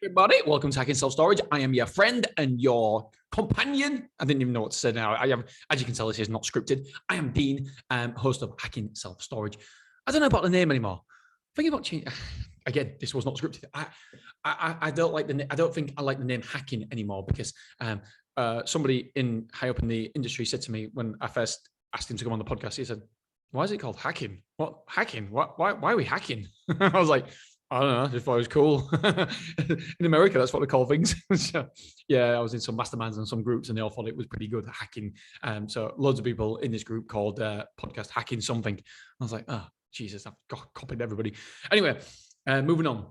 Everybody, welcome to Hacking Self Storage. I am your friend and your companion. I didn't even know what to say now. I am, as you can tell, this is not scripted. I am Dean, host of Hacking Self Storage. I don't know about the name anymore. Thinking about changing. Again, this was not scripted. I don't like the. I don't think I like the name hacking anymore because somebody high up in the industry said to me when I first asked him to come on the podcast. He said, "Why is it called hacking? What hacking? Why are we hacking?" I was like, I don't know, I just thought it was cool. In America, that's what they call things. So, yeah, I was in some masterminds and some groups and they all thought it was pretty good hacking. So loads of people in this group called podcast Hacking Something. I was like, oh, Jesus, I've copied everybody. Anyway, moving on.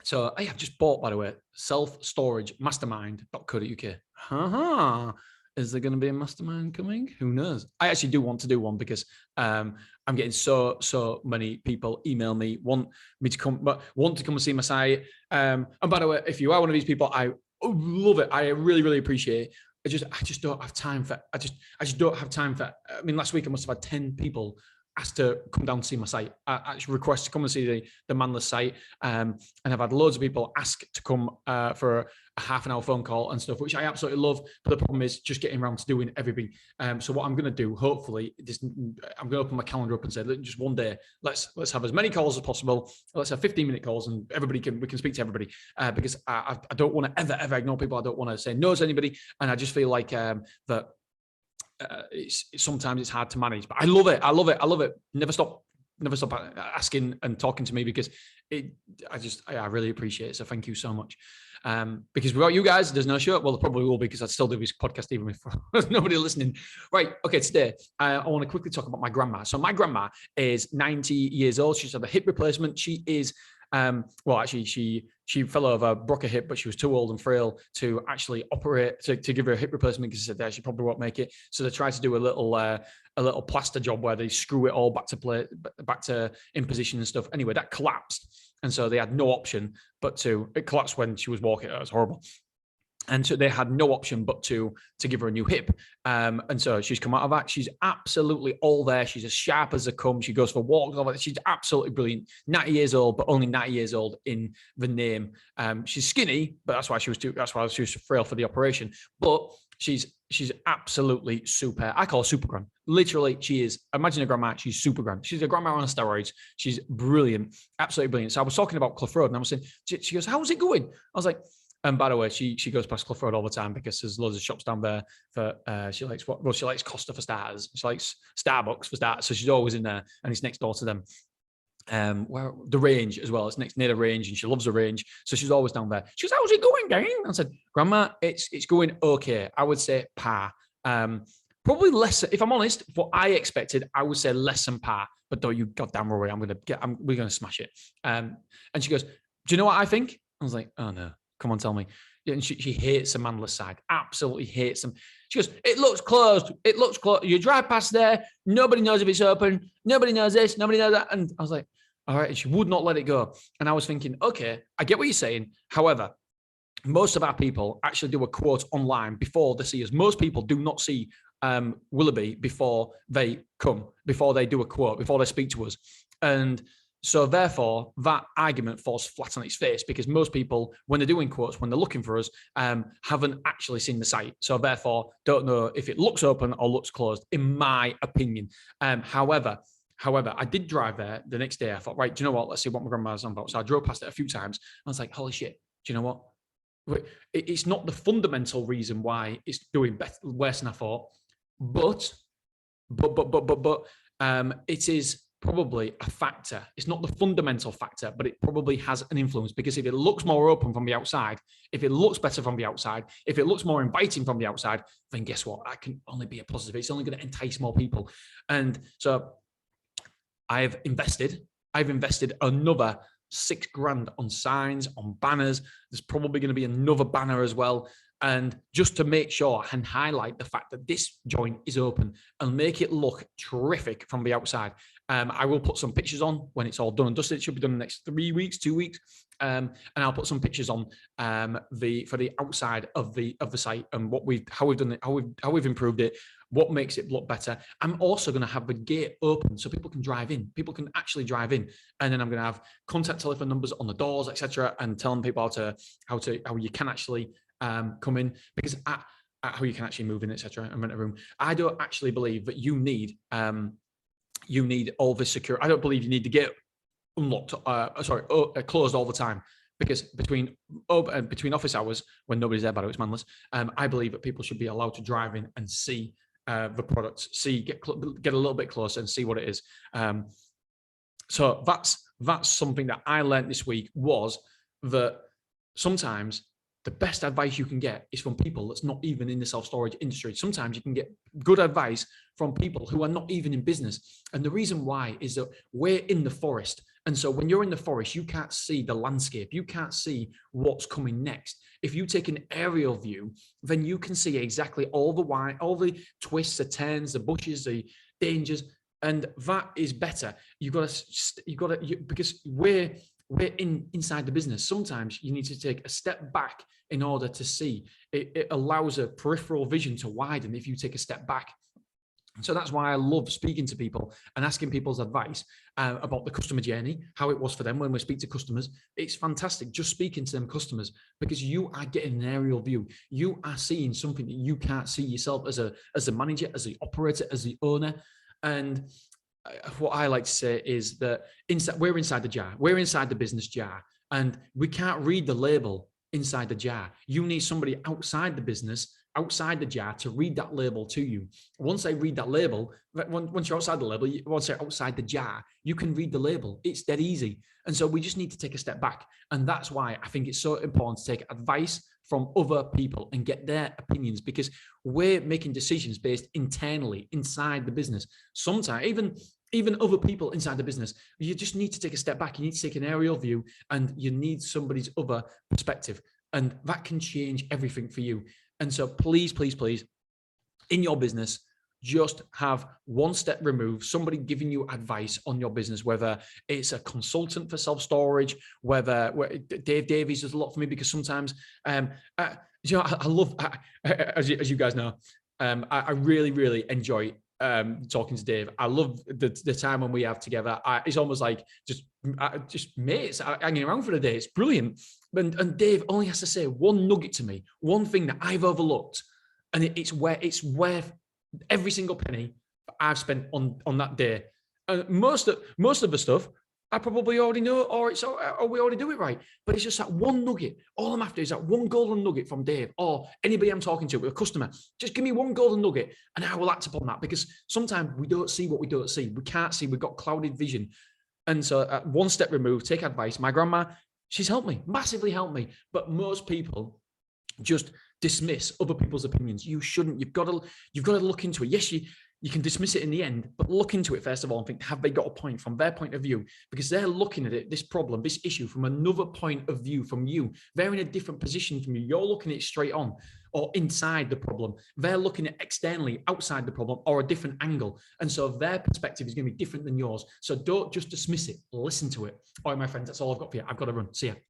So I've just bought, by the way, selfstoragemastermind.co.uk. Is there going to be a mastermind coming? Who knows? I actually do want to do one because I'm getting so many people email me, want to come and see my site. And by the way, if you are one of these people, I love it. I really appreciate it. I just don't have time for. I just don't have time for. I mean, last week I must have had 10 people asked to come down to see my site. I actually request to come and see the Manless site. And I've had loads of people ask to come for a half an hour phone call and stuff, which I absolutely love. But the problem is just getting around to doing everything. So what I'm going to do, hopefully, I'm going to open my calendar up and say, just one day, let's have as many calls as possible. Let's have 15-minute calls and we can speak to everybody because I don't want to ever ignore people. I don't want to say no to anybody. And I just feel like that sometimes it's hard to manage, but I love it. Never stop asking and talking to me because I really appreciate it. So thank you so much. Because without you guys, there's no show. Well, there probably will be because I'd still do this podcast even if there's nobody listening. Right. Okay. Today, I want to quickly talk about my grandma. So my grandma is 90 years old. She's had a hip replacement. She is she fell over, broke her hip, but she was too old and frail to actually operate to give her a hip replacement because she said that she probably won't make it. So they tried to do a little plaster job where they screw it all back to in position and stuff. Anyway, that collapsed, and so they had no option but it collapsed when she was walking. It was horrible. And so they had no option but to give her a new hip. And so she's come out of that. She's absolutely all there. She's as sharp as a comb. She goes for walks. She's absolutely brilliant. 90 years old, but only 90 years old in the name. She's skinny, but that's why she was frail for the operation. But she's absolutely super. I call her super grand. Literally, she is. Imagine a grandma. She's super grand. She's a grandma on steroids. She's brilliant. Absolutely brilliant. So I was talking about Clough Road and I was saying, she goes, how's it going? I was like, and by the way, she goes past Clough Road all the time because there's loads of shops down there for she likes Costa for starters. She likes Starbucks for starters. So she's always in there and it's next door to them. Where the range as well. It's next near the range and she loves the range. So she's always down there. She goes, how's it going, gang? I said, Grandma, it's going okay. I would say par. Probably less, if I'm honest, what I expected, I would say less than par. But don't you goddamn worry, we're gonna smash it. And she goes, do you know what I think? I was like, oh no. Come on, tell me. And she hates the Manless side. Absolutely hates them. She goes, it looks closed. It looks closed. You drive past there. Nobody knows if it's open. Nobody knows this. Nobody knows that. And I was like, all right. And she would not let it go. And I was thinking, okay, I get what you're saying. However, most of our people actually do a quote online before they see us. Most people do not see Willoughby before they before they do a quote, before they speak to us. And so therefore, that argument falls flat on its face because most people, when they're doing quotes, when they're looking for us, haven't actually seen the site. So therefore, don't know if it looks open or looks closed, in my opinion. However, I did drive there the next day. I thought, right, do you know what? Let's see what my grandma's on about. So I drove past it a few times. I was like, holy shit, do you know what? It's not the fundamental reason why it's doing worse than I thought, but it is probably a factor. It's not the fundamental factor, but it probably has an influence because if it looks more open from the outside, if it looks better from the outside, if it looks more inviting from the outside, then guess what? That can only be a positive. It's only going to entice more people. And so I've invested another $6,000 on signs, on banners. There's probably going to be another banner as well. And just to make sure and highlight the fact that this joint is open and make it look terrific from the outside. I will put some pictures on when it's all done and dusted. It should be done in the next 3 weeks, 2 weeks. And I'll put some pictures on for the outside of the site and how we've done it, how we've improved it, what makes it look better. I'm also going to have the gate open so people can drive in. People can actually drive in, and then I'm going to have contact telephone numbers on the doors, etc., and telling people how you can actually come in, because how you can actually move in, etc., and rent a room. I don't actually believe that you need all this security. I don't believe you need to get unlocked, closed all the time, because between office hours when nobody's there, by the way, it's manless. I believe that people should be allowed to drive in and see the products, get a little bit closer and see what it is. So that's something that I learned this week, was that sometimes the best advice you can get is from people that's not even in the self-storage industry. Sometimes you can get good advice from people who are not even in business. And the reason why is that we're in the forest. And so when you're in the forest, you can't see the landscape. You can't see what's coming next. If you take an aerial view, then you can see exactly all the twists, the turns, the bushes, the dangers. And that is better. Because we're inside the business. Sometimes you need to take a step back in order to see. It allows a peripheral vision to widen if you take a step back. So that's why I love speaking to people and asking people's advice about the customer journey, how it was for them when we speak to customers. It's fantastic just speaking to them customers, because you are getting an aerial view. You are seeing something that you can't see yourself as a manager, as the operator, as the owner. And what I like to say is that we're inside the jar. We're inside the business jar, and we can't read the label inside the jar. You need somebody outside the business, outside the jar, to read that label to you. Once they read that label, once you're outside the label, once you're outside the jar, you can read the label. It's dead easy. And so we just need to take a step back. And that's why I think it's so important to take advice from other people and get their opinions, because we're making decisions based internally inside the business. Sometimes even other people inside the business, you just need to take a step back. You need to take an aerial view, and you need somebody's other perspective, and that can change everything for you. And so please, please, please, in your business, just have one step removed, somebody giving you advice on your business, whether it's a consultant for self-storage, whether Dave Davies does a lot for me, because sometimes, I love, as you guys know, I really, really enjoy talking to Dave. I love the time when we have together. It's almost like just mates hanging around for the day. It's brilliant. And Dave only has to say one nugget to me, one thing that I've overlooked, and it's worth every single penny I've spent on that day. And most of the stuff I probably already know, or we already do it right. But it's just that one nugget. All I'm after is that one golden nugget from Dave, or anybody I'm talking to, a customer. Just give me one golden nugget, and I will act upon that. Because sometimes we don't see what we don't see. We can't see. We've got clouded vision. And so one step removed, take advice. My grandma, she's helped me, massively helped me. But most people just dismiss other people's opinions. You shouldn't. You've got to look into it. Yes, you can dismiss it in the end, but look into it first of all and think, have they got a point from their point of view? Because they're looking at it, this problem, this issue, from another point of view from you. They're in a different position from you. You're looking at it straight on or inside the problem. They're looking at externally outside the problem or a different angle. And so their perspective is going to be different than yours. So don't just dismiss it. Listen to it. All right, my friends, that's all I've got for you. I've got to run. See ya.